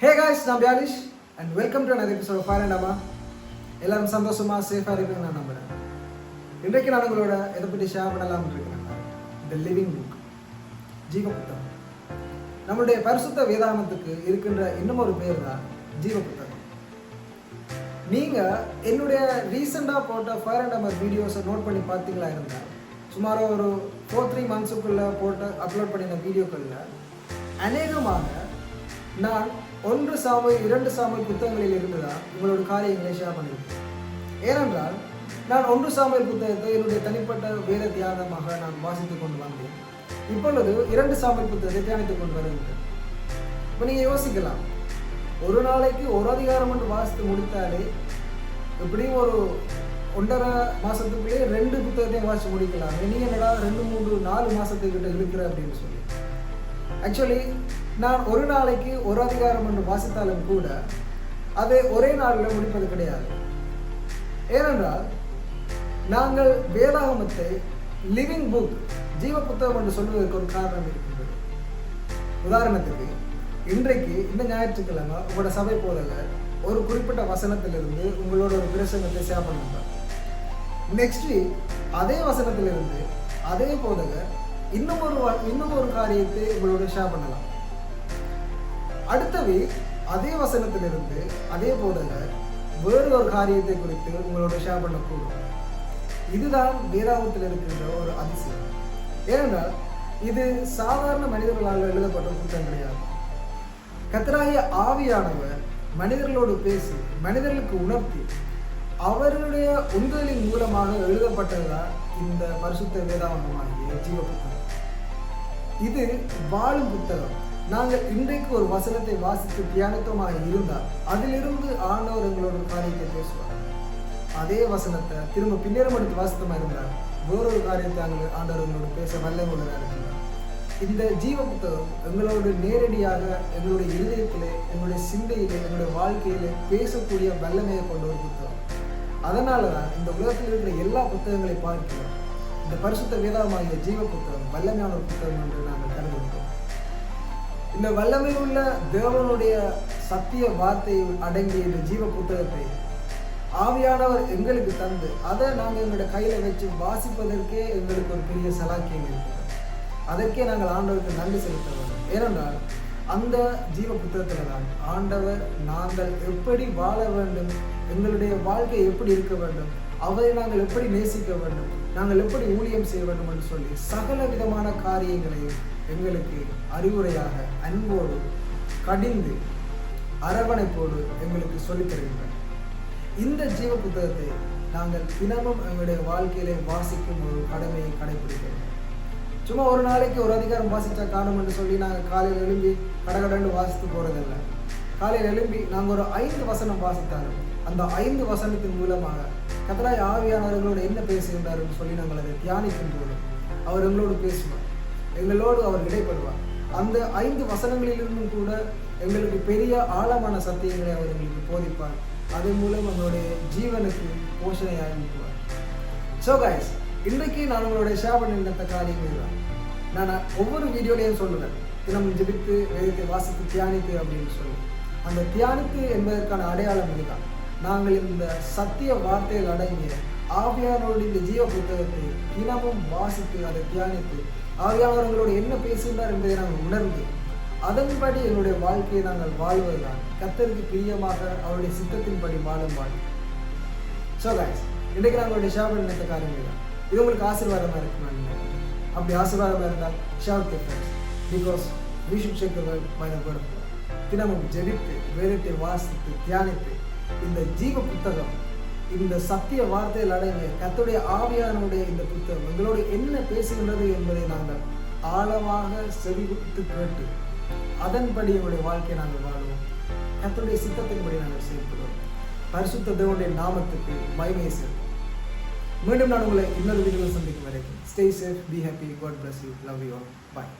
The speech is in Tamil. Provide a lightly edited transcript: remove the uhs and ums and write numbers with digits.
Hey guys, I'm Bialish and welcome to another episode of Fire and Amma. எல்லாரும் சந்தோஷமா சேஃபா இருக்குன்னு நான் நம்புறேன். இன்றைக்கு நான் உங்களோட எதை பற்றி ஷேர் பண்ணலாம்னு இருக்கேன். தி லிவிங் புக், ஜீவ புத்தகம். நம்மளுடைய பரிசுத்த வேதாகமத்துக்கு இருக்கின்ற இன்னும் ஒரு பேர் தான் ஜீவ புத்தகம். நீங்க என்னுடைய ரீசெண்டா போட்ட ஃபயர் அண்ட் அம்மர் வீடியோஸை நோட் பண்ணி பார்த்தீங்களா இருந்தால் சுமார் ஒரு 4-3 மந்த்ஸுக்குள்ள போட்டு அப்லோட் பண்ணின வீடியோக்களில் அநேகமாக நான் 1 சாமுவேல் 2 சாமுவேல் புத்தகங்களில் இருந்து தான் உங்களோட காரியங்களை ஷேர் பண்ணியிருக்கேன். ஏனென்றால் நான் 1 சாமுவேல் புத்தகத்தை என்னுடைய தனிப்பட்ட வேத தியானமாக நான் வாசித்துக் கொண்டு வந்தேன். இப்பொழுது 2 சாமுவேல் புத்தகத்தை தியானித்துக் கொண்டு வருகிறேன். இப்போ நீங்கள் யோசிக்கலாம், ஒரு நாளைக்கு ஒரு அதிகாரம் என்று வாசித்து முடித்தாலே எப்படியும் ஒரு 1.5 மாதத்துக்குள்ளேயே 2 புத்தகத்தையும் வாசித்து முடிக்கலாம். நீங்கள் என்னடா 2-3-4 மாதத்துக்கிட்ட இருக்கிற அப்படின்னு சொல்லி. ஆக்சுவலி நான் ஒரு நாளைக்கு ஒரு அதிகாரம் என்று வாசித்தாலும் கூட அதை ஒரே நாளில் முடிப்பது கிடையாது. ஏனென்றால் நாங்கள் வேதாகமத்தை லிவிங் புக், ஜீவ புத்தகம் என்று சொல்வதற்கு ஒரு காரணம் இருக்கின்றது. உதாரணத்துக்கு இன்றைக்கு இந்த ஞாயிற்றுக்கிழமை உங்களோட சபை போதகர் ஒரு குறிப்பிட்ட வசனத்திலிருந்து உங்களோட ஒரு பிரசங்கத்தை ஷேர் பண்ணுறார். நெக்ஸ்ட் வீக் அதே வசனத்திலிருந்து அதே போதகர் இன்னும் ஒரு காரியத்தை உங்களோட ஷேர் பண்ணலாம். அடுத்த வீக் அதே வசனத்திலிருந்து அதே போதகர் வேறு ஒரு காரியத்தை குறித்து உங்களோட ஷேர் பண்ணக்கூடும். இதுதான் வேதாகமத்தில் இருக்கின்ற ஒரு அதிசயம். ஏனென்றால் இது சாதாரண மனிதர்களால் எழுதப்பட்ட புத்தகம் கிடையாது. கர்த்தராகிய ஆவியானவர் மனிதர்களோடு பேசி மனிதர்களுக்கு உணர்த்தி அவர்களுடைய உந்துதலின் மூலமாக எழுதப்பட்டதுதான் இந்த பரிசுத்த வேதாகமமாகிய ஜீவ புத்தகம். இது வாழும் புத்தகம். நாங்கள் இன்றைக்கு ஒரு வசனத்தை வாசித்து தியானித்தமாக இருந்தால் அதிலிருந்து ஆண்டவர் எங்களோட காரியத்தை பேசுவார். அதே வசனத்தை திரும்ப பின்னரும் எடுத்து வாசித்தமாக இருந்தால் வேறொரு காரியத்தை ஆண்டவர் எங்களோட பேச வல்லமுள்ளதாக இருக்கிறார். இந்த ஜீவ புத்தகம் எங்களோட நேரடியாக எங்களுடைய இருதயத்திலே, எங்களுடைய சிந்தையிலே, எங்களுடைய வாழ்க்கையிலே பேசக்கூடிய வல்லமையை கொண்ட ஒரு புத்தகம். அதனால தான் இந்த உலகத்தில் இருக்கிற எல்லா புத்தகங்களை பார்க்கிறோம். இந்த பரிசுத்த வேதாகமாகிய ஜீவ புத்தகம் வல்லமையான ஒரு புத்தகம் என்று நாங்கள் கருதுகிறோம். இந்த வல்லமை உள்ள தேவனுடைய சத்திய வார்த்தை அடங்கிய இந்த ஜீவ புத்தகத்தை ஆவியானவர் எங்களுக்கு தந்து அதை நாங்கள் எங்களுடைய கையில் வச்சு வாசிப்பதற்கே எங்களுக்கு ஒரு பெரிய சலாக்கியம் இருக்கிறது. அதற்கே நாங்கள் ஆண்டவருக்கு நன்றி செலுத்த வேண்டும். ஏனென்றால் அந்த ஜீவ புத்தகத்தில் தான் ஆண்டவர் நாங்கள் எப்படி வாழ வேண்டும், எங்களுடைய வாழ்க்கை எப்படி இருக்க வேண்டும், அவரை நாங்கள் எப்படி நேசிக்க வேண்டும், நாங்கள் எப்படி ஊழியம் செய்ய வேண்டும் என்று சொல்லி சகல விதமான காரியங்களையும் எங்களுக்கு அறிவுரையாக அன்போடு கடிந்து அரவணைப்போடு எங்களுக்கு சொல்லித் தருகின்றனர். இந்த ஜீவ புத்தகத்தை நாங்கள் தினமும் எங்களுடைய வாழ்க்கையிலே வாசிக்கும் ஒரு கடமையை கடைபிடிக்கிறோம். சும்மா ஒரு நாளைக்கு ஒரு அதிகாரம் வாசித்தா காணும் என்று சொல்லி நாங்கள் காலையில் எழும்பி கடகடன்னு வாசித்து போகிறதில்லை. காலையில் எழும்பி நாங்கள் ஒரு 5 வசனம் வாசித்தாலும் அந்த 5 வசனத்தின் மூலமாக கர்த்தராகிய ஆவியானவர்களோடு என்ன பேசுகின்றார் என்று சொல்லி நாங்கள் அதை தியானிக்கும் போது அவர் எங்களோடு பேசுவார், எங்களோடு அவர் இடைப்படுவார். அந்த 5 வசனங்களிலிருந்தும் கூட எங்களுக்கு பெரிய ஆழமான சத்தியங்களை அவர் எங்களுக்கு போதிப்பார். அதன் மூலம் எங்களுடைய ஜீவனுக்கு போஷணையாக அனுப்புவார். ஸோ கைஸ், இன்றைக்கு நான் உங்களுடைய ஷேர் பண்ணியிருந்த காரியங்கள் தான் நான் ஒவ்வொரு வீடியோலையும் சொல்லுவேன். தினமும் ஜெபித்து வேதத்தை வாசித்து தியானித்து அப்படின்னு சொல்லி அந்த தியானித்து என்பதற்கான அடையாளம் இதுதான். நாங்கள் இந்த சத்திய வார்த்தைகள் அடங்கிய ஆவியானவருடைய இந்த ஜீவ புத்தகத்தை தினமும் வாசித்து அதை தியானித்து ஆவியானவர்களோடு என்ன பேசுகிறார் என்பதை நாங்கள் உணர்ந்து அதன்படி எங்களுடைய வாழ்க்கையை நாங்கள் வாழ்வதுதான் கர்த்தருக்கு பிரியமாக அவருடைய சித்தத்தின்படி வாழும் வாழ்க்கை. ஸோ கைஸ், இன்றைக்கு நாங்களுடைய ஷேர் பண்ணித்த காரியங்கள் தான். இது உங்களுக்கு ஆசீர்வாதமாக இருக்குமா? அப்படி ஆசீர்வாதமாக இருந்தால் share with friends, because we should shake the world by the word of God. தினமும் ஜெபித்து வேதத்தை வாசித்து தியானித்து இந்த ஜீவ புத்தகம், இந்த சத்திய வார்த்தையில் அடங்கிய கர்த்தருடைய ஆவியானவருடைய இந்த புத்தகம் எங்களோடு என்ன பேசுகின்றது என்பதை நாங்கள் ஆழமாக செவிகுத்து கேட்டு அதன்படி எங்களுடைய வாழ்க்கையை நாங்கள் வாழுவோம். கர்த்தருடைய சித்தத்தின்படி நாங்கள் செயல்படுவோம். பரிசுத்த தேவனுடைய நாமத்துக்கு மகிமை சேர்ப்போம். மீண்டும் நான் உங்களை இன்னொரு வீடியோவில் சந்திக்கும் வரைக்கும் stay safe, be happy, God bless you, love you all, bye.